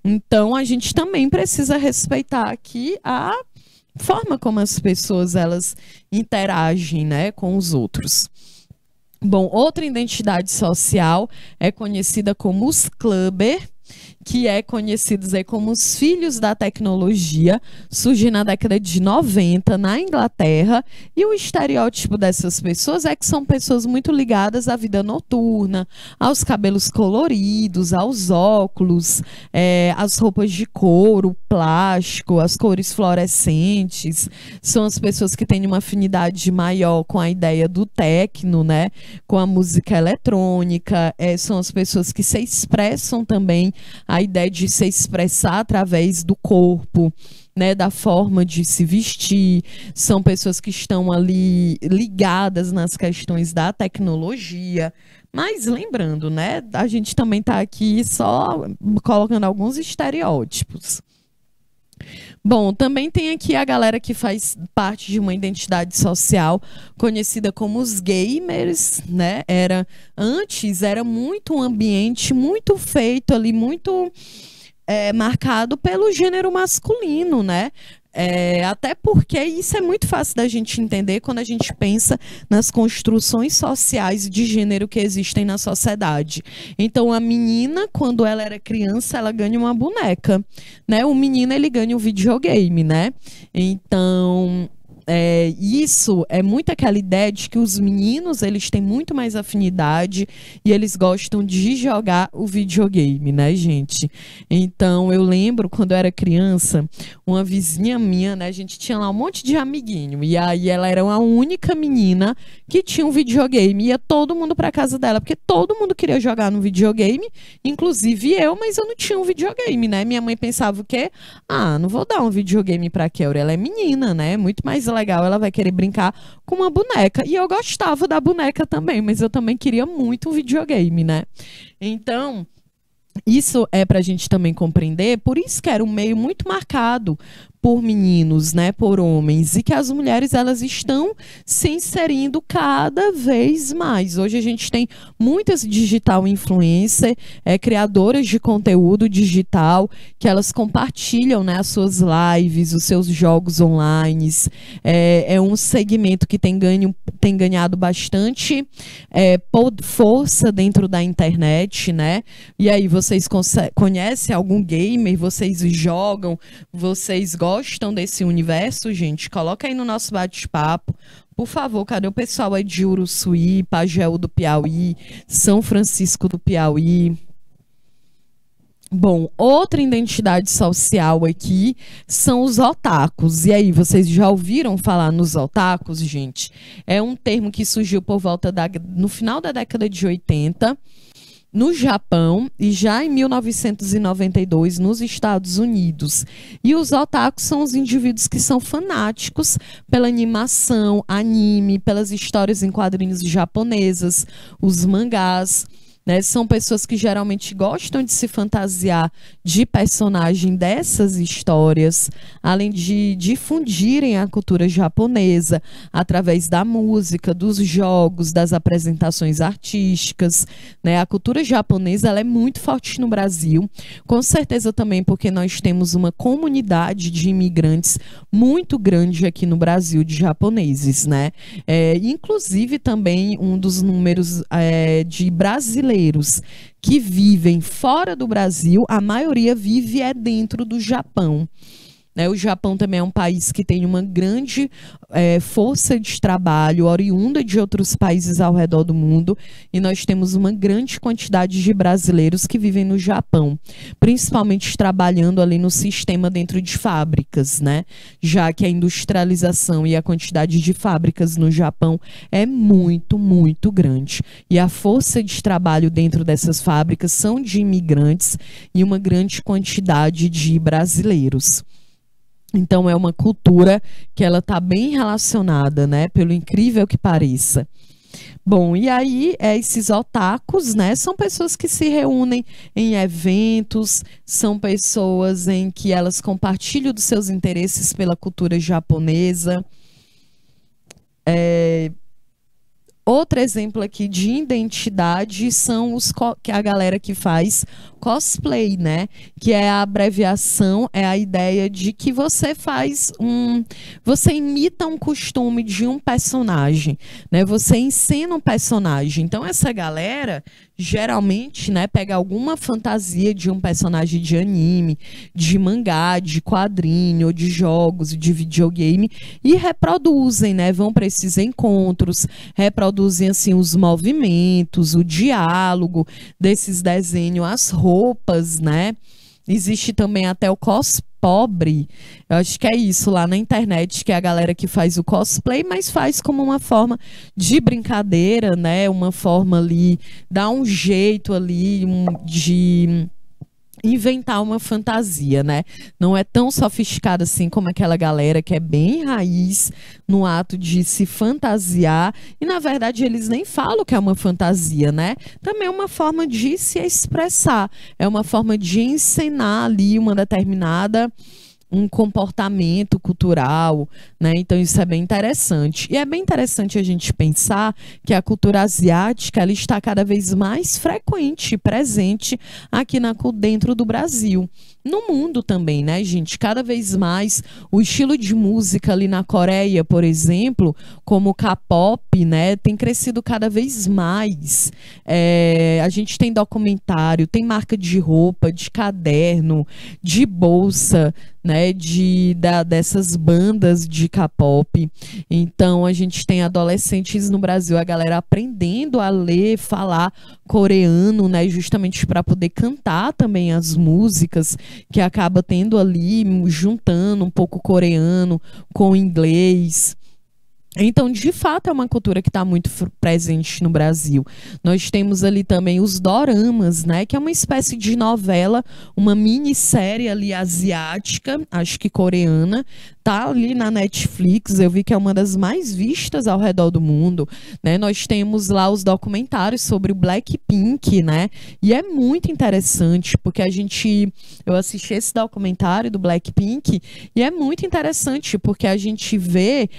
Então a gente também precisa respeitar aqui a forma como as pessoas elas interagem, né, com os outros. Bom, outra identidade social é conhecida como os clubber, que é conhecidos aí como os filhos da tecnologia, surge na década de 90 na Inglaterra, e o estereótipo dessas pessoas é que são pessoas muito ligadas à vida noturna, aos cabelos coloridos, aos óculos, às roupas de couro, plástico, as cores fluorescentes, são as pessoas que têm uma afinidade maior com a ideia do techno, né, com a música eletrônica, são as pessoas que se expressam também a ideia de se expressar através do corpo, né, da forma de se vestir, são pessoas que estão ali ligadas nas questões da tecnologia. Mas lembrando, né, a gente também está aqui só colocando alguns estereótipos. Bom, também tem aqui a galera que faz parte de uma identidade social conhecida como os gamers, né? Antes era muito um ambiente muito feito ali, muito marcado pelo gênero masculino, né? Até porque isso é muito fácil da gente entender quando a gente pensa nas construções sociais de gênero que existem na sociedade. Então, a menina, quando ela era criança, ela ganha uma boneca, né? O menino, ele ganha um videogame, né? Então, isso é muito aquela ideia de que os meninos eles têm muito mais afinidade e eles gostam de jogar o videogame, né, gente? Então eu lembro quando eu era criança, uma vizinha minha, né, a gente tinha lá um monte de amiguinho e aí ela era a única menina que tinha um videogame, ia todo mundo para casa dela porque todo mundo queria jogar no videogame, inclusive eu, mas eu não tinha um videogame, né? Minha mãe pensava o quê? Não vou dar um videogame para Kelly, ela é menina, né? Muito mais legal, ela vai querer brincar com uma boneca. E eu gostava da boneca também, mas eu também queria muito um videogame, né? Então, isso é para a gente também compreender, por isso que era um meio muito marcado por meninos, né, por homens, e que as mulheres elas estão se inserindo cada vez mais. Hoje a gente tem muitas digital influencer, criadoras de conteúdo digital, que elas compartilham, né, as suas lives, os seus jogos online. É um segmento que tem ganhado bastante força dentro da internet, né? E aí, vocês conhecem algum gamer? Vocês jogam? Vocês gostam desse universo, gente? Coloca aí no nosso bate-papo. Por favor, cadê o pessoal aí de Uruçuí, Pajeú do Piauí, São Francisco do Piauí? Bom, outra identidade social aqui são os otakus. E aí, vocês já ouviram falar nos otakus, gente? É um termo que surgiu por volta no final da década de 80, no Japão, e já em 1992 nos Estados Unidos. E os otakus são os indivíduos que são fanáticos pela animação, anime, pelas histórias em quadrinhos japonesas, os mangás, né? São pessoas que geralmente gostam de se fantasiar de personagem dessas histórias, além de difundirem a cultura japonesa através da música, dos jogos, das apresentações artísticas, né? A cultura japonesa ela é muito forte no Brasil, com certeza também porque nós temos uma comunidade de imigrantes muito grande aqui no Brasil de japoneses, né? Inclusive também um dos números de brasileiros que vivem fora do Brasil, a maioria vive dentro do Japão. né? O Japão também é um país que tem uma grande força de trabalho oriunda de outros países ao redor do mundo, e nós temos uma grande quantidade de brasileiros que vivem no Japão, principalmente trabalhando ali no sistema dentro de fábricas, né? Já que a industrialização e a quantidade de fábricas no Japão é muito, muito grande. E a força de trabalho dentro dessas fábricas são de imigrantes e uma grande quantidade de brasileiros. Então é uma cultura que ela está bem relacionada, né? Pelo incrível que pareça. Bom, e aí esses otakus, né? São pessoas que se reúnem em eventos, são pessoas em que elas compartilham dos seus interesses pela cultura japonesa. Outro exemplo aqui de identidade são que a galera que faz cosplay, né? Que é a abreviação, é a ideia de que você você imita um costume de um personagem, né? Você encena um personagem. Então essa galera geralmente, né, pega alguma fantasia de um personagem de anime, de mangá, de quadrinho, de jogos, de videogame e reproduzem, né? Vão para esses encontros, reproduzem assim os movimentos, o diálogo desses desenhos, as roupas, né? Existe também até o cospobre. Eu acho que é isso lá na internet, que é a galera que faz o cosplay, mas faz como uma forma de brincadeira, né? Uma forma ali, dá um jeito ali de inventar uma fantasia, né? Não é tão sofisticada assim como aquela galera que é bem raiz no ato de se fantasiar, e na verdade eles nem falam que é uma fantasia, né? Também é uma forma de se expressar, é uma forma de encenar ali um comportamento cultural, né? Então isso é bem interessante. E é bem interessante a gente pensar que a cultura asiática ela está cada vez mais frequente e presente aqui dentro do Brasil. No mundo também, né, gente? Cada vez mais o estilo de música ali na Coreia, por exemplo, como o K-pop, né, tem crescido cada vez mais. A gente tem documentário, tem marca de roupa, de caderno, de bolsa, né, dessas bandas de K-pop. Então a gente tem adolescentes no Brasil, a galera aprendendo a ler, falar coreano, né, justamente para poder cantar também as músicas, que acaba tendo ali, juntando um pouco coreano com inglês. Então, de fato, é uma cultura que está muito presente no Brasil. Nós temos ali também os doramas, né? Que é uma espécie de novela, uma minissérie ali asiática, acho que coreana, tá ali na Netflix. Eu vi que é uma das mais vistas ao redor do mundo, né? Nós temos lá os documentários sobre o Blackpink, né? E é muito interessante, porque eu assisti esse documentário do Blackpink e é muito interessante, porque a gente vê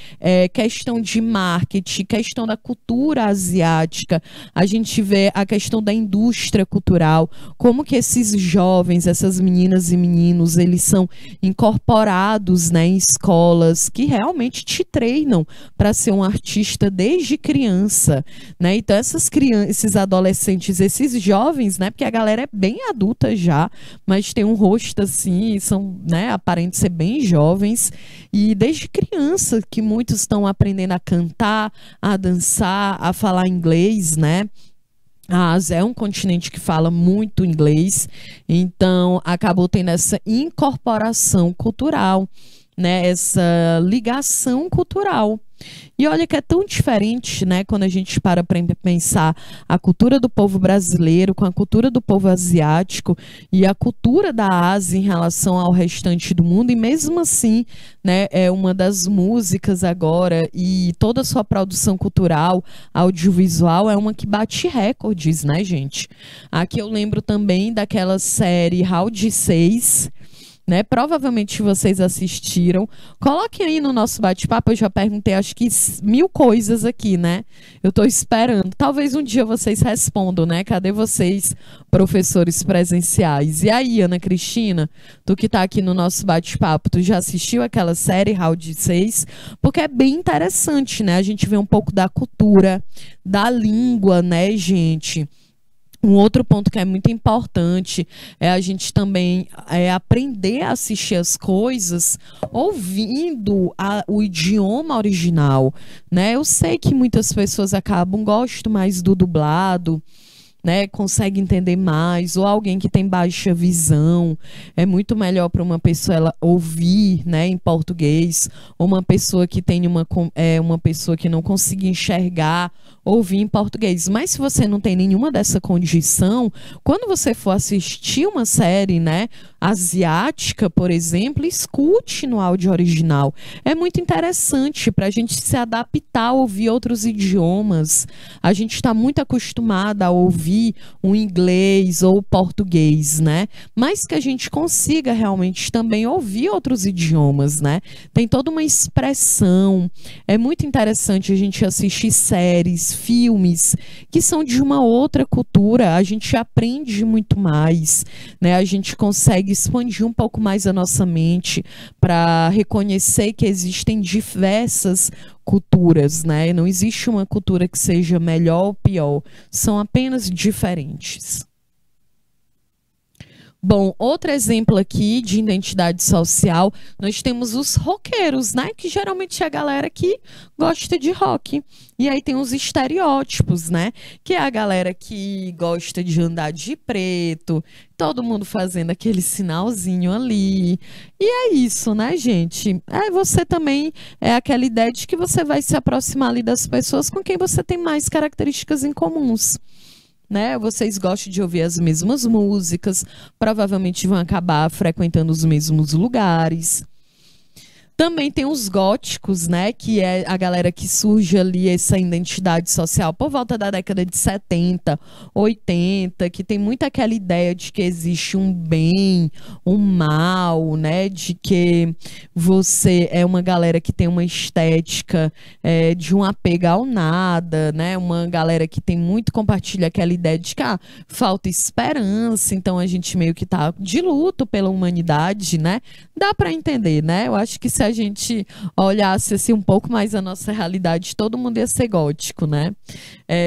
questão de marketing, questão da cultura asiática, a gente vê a questão da indústria cultural, como que esses jovens, essas meninas e meninos, eles são incorporados, né, em escolas que realmente te treinam para ser um artista desde criança, né? Então essas crianças, esses adolescentes, esses jovens, né, porque a galera é bem adulta já, mas tem um rosto assim, são, né, aparentam ser bem jovens, e desde criança que muitos estão aprendendo a cantar, a dançar, a falar inglês, né? A Ásia é um continente que fala muito inglês, então acabou tendo essa incorporação cultural, né? Essa ligação cultural. E olha que é tão diferente, né, quando a gente para pensar a cultura do povo brasileiro com a cultura do povo asiático e a cultura da Ásia em relação ao restante do mundo, e mesmo assim, né, é uma das músicas agora e toda a sua produção cultural, audiovisual, é uma que bate recordes, né, gente? Aqui eu lembro também daquela série Round 6, né? Provavelmente vocês assistiram. Coloquem aí no nosso bate-papo. Eu já perguntei acho que 1000 coisas aqui, né? Eu tô esperando. Talvez um dia vocês respondam, né? Cadê vocês, professores presenciais? E aí, Ana Cristina, tu que tá aqui no nosso bate-papo, tu já assistiu aquela série Round 6? Porque é bem interessante, né? A gente vê um pouco da cultura, da língua, né, gente? Um outro ponto que é muito importante é a gente também aprender a assistir as coisas ouvindo o idioma original, né? Eu sei que muitas pessoas gostam mais do dublado, né, consegue entender mais, ou alguém que tem baixa visão, é muito melhor para uma pessoa ela ouvir, né, em português, ou uma pessoa que tem uma pessoa que não consiga enxergar, ouvir em português. Mas se você não tem nenhuma dessa condição, quando você for assistir uma série, né, asiática, por exemplo, escute no áudio original. É muito interessante para a gente se adaptar a ouvir outros idiomas. A gente está muito acostumada a ouvir o inglês ou o português, né? Mas que a gente consiga realmente também ouvir outros idiomas, né? Tem toda uma expressão. É muito interessante a gente assistir séries, filmes que são de uma outra cultura. A gente aprende muito mais, né? A gente consegue expandir um pouco mais a nossa mente para reconhecer que existem diversas culturas, né? Não existe uma cultura que seja melhor ou pior, são apenas diferentes. Bom, outro exemplo aqui de identidade social, nós temos os roqueiros, né? Que geralmente é a galera que gosta de rock. E aí tem os estereótipos, né? Que é a galera que gosta de andar de preto, todo mundo fazendo aquele sinalzinho ali. E é isso, né, gente? Você também é aquela ideia de que você vai se aproximar ali das pessoas com quem você tem mais características em comuns. Né? Vocês gostam de ouvir as mesmas músicas, provavelmente vão acabar frequentando os mesmos lugares. Também tem os góticos, né, que é a galera que surge ali, essa identidade social por volta da década de 70, 80, que tem muito aquela ideia de que existe um bem, um mal, né, de que você é uma galera que tem uma estética de um apego ao nada, né, uma galera que tem muito, compartilha aquela ideia de que falta esperança, então a gente meio que tá de luto pela humanidade, né, dá para entender, né, eu acho que se a gente olhasse assim um pouco mais a nossa realidade, todo mundo ia ser gótico, né?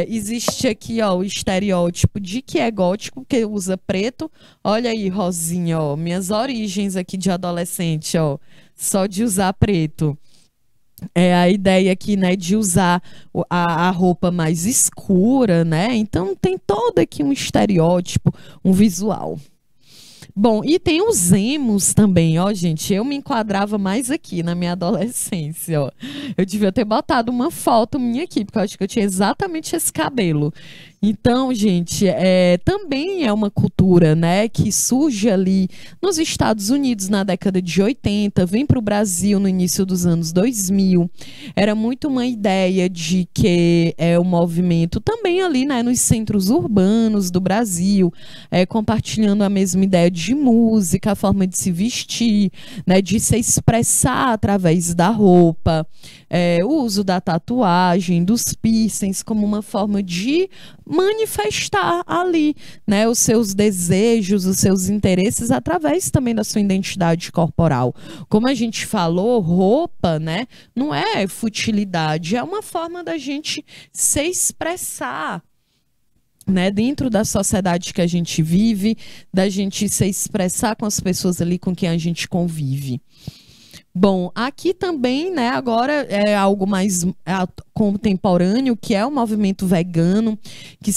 Existe aqui, ó, o estereótipo de que é gótico, que usa preto. Olha aí, Rosinha, ó, minhas origens aqui de adolescente, ó, só de usar preto. É a ideia aqui, né, de usar a roupa mais escura, né? Então tem todo aqui um estereótipo, um visual. Bom, e tem os emos também, ó, gente. Eu me enquadrava mais aqui na minha adolescência, ó. Eu devia ter botado uma foto minha aqui, porque eu acho que eu tinha exatamente esse cabelo. Então, gente, também é uma cultura, né, que surge ali nos Estados Unidos na década de 80, vem para o Brasil no início dos anos 2000. Era muito uma ideia de que o movimento também ali, né, nos centros urbanos do Brasil, compartilhando a mesma ideia de música, a forma de se vestir, né, de se expressar através da roupa, o uso da tatuagem, dos piercings como uma forma de manifestar ali, né, os seus desejos, os seus interesses através também da sua identidade corporal. Como a gente falou, roupa, né, não é futilidade, é uma forma da gente se expressar, né, dentro da sociedade que a gente vive, da gente se expressar com as pessoas ali com quem a gente convive. Bom, aqui também, né, agora é algo mais contemporâneo, que é o movimento vegano, que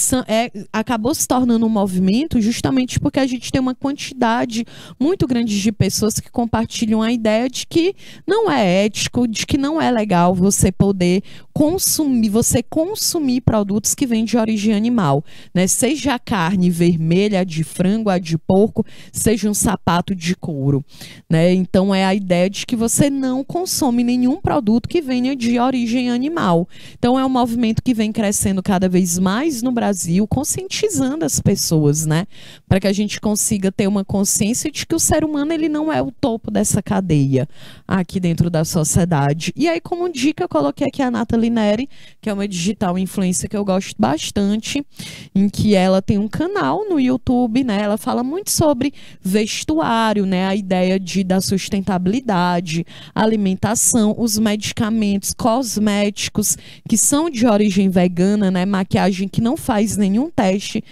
acabou se tornando um movimento justamente porque a gente tem uma quantidade muito grande de pessoas que compartilham a ideia de que não é ético, de que não é legal você poder consumir produtos que vêm de origem animal, né? Seja a carne vermelha, a de frango, a de porco, seja um sapato de couro, né? Então é a ideia de que você não consome nenhum produto que venha de origem animal. Então é um movimento que vem crescendo cada vez mais no Brasil, conscientizando as pessoas, né? Para que a gente consiga ter uma consciência de que o ser humano ele não é o topo dessa cadeia aqui dentro da sociedade. E aí, como dica, eu coloquei aqui a Nathalie Neri, que é uma digital influencer que eu gosto bastante, em que ela tem um canal no YouTube, né? Ela fala muito sobre vestuário, né? A ideia da sustentabilidade, alimentação, os medicamentos, cosméticos, que são de origem vegana, né? Maquiagem que não faz nenhum teste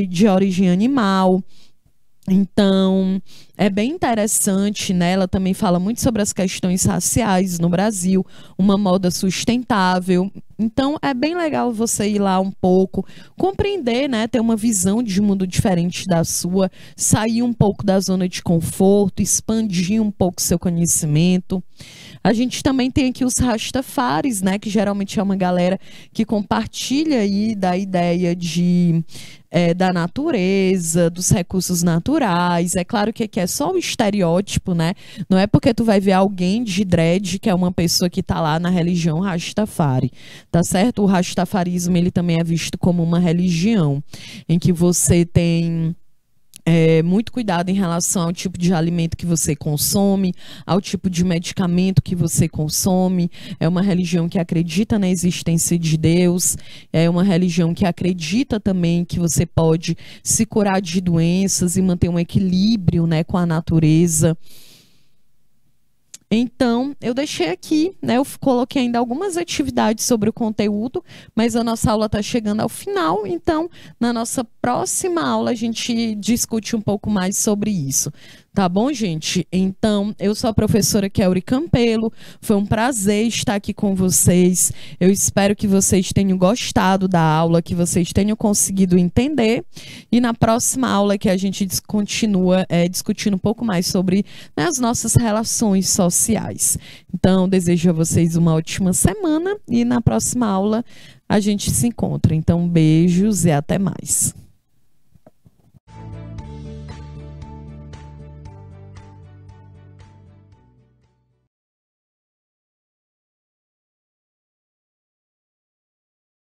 de origem animal. Então, é bem interessante, né? Ela também fala muito sobre as questões raciais no Brasil, uma moda sustentável. Então, é bem legal você ir lá um pouco, compreender, né? Ter uma visão de mundo diferente da sua, sair um pouco da zona de conforto, expandir um pouco seu conhecimento. A gente também tem aqui os Rastafaris, né? Que geralmente é uma galera que compartilha aí da ideia da natureza, dos recursos naturais. É claro que aqui é só o estereótipo, né? Não é porque tu vai ver alguém de dread que é uma pessoa que tá lá na religião Rastafari, tá certo? O Rastafarismo, ele também é visto como uma religião em que você tem muito cuidado em relação ao tipo de alimento que você consome, ao tipo de medicamento que você consome. É uma religião que acredita na existência de Deus, é uma religião que acredita também que você pode se curar de doenças e manter um equilíbrio, né, com a natureza. Então, eu deixei aqui, né? Eu coloquei ainda algumas atividades sobre o conteúdo, mas a nossa aula está chegando ao final, então, na nossa próxima aula, a gente discute um pouco mais sobre isso. Tá bom, gente? Então, eu sou a professora Kelly Campelo, foi um prazer estar aqui com vocês. Eu espero que vocês tenham gostado da aula, que vocês tenham conseguido entender. E na próxima aula que a gente continua discutindo um pouco mais sobre, né, as nossas relações sociais. Então, desejo a vocês uma ótima semana e na próxima aula a gente se encontra. Então, beijos e até mais.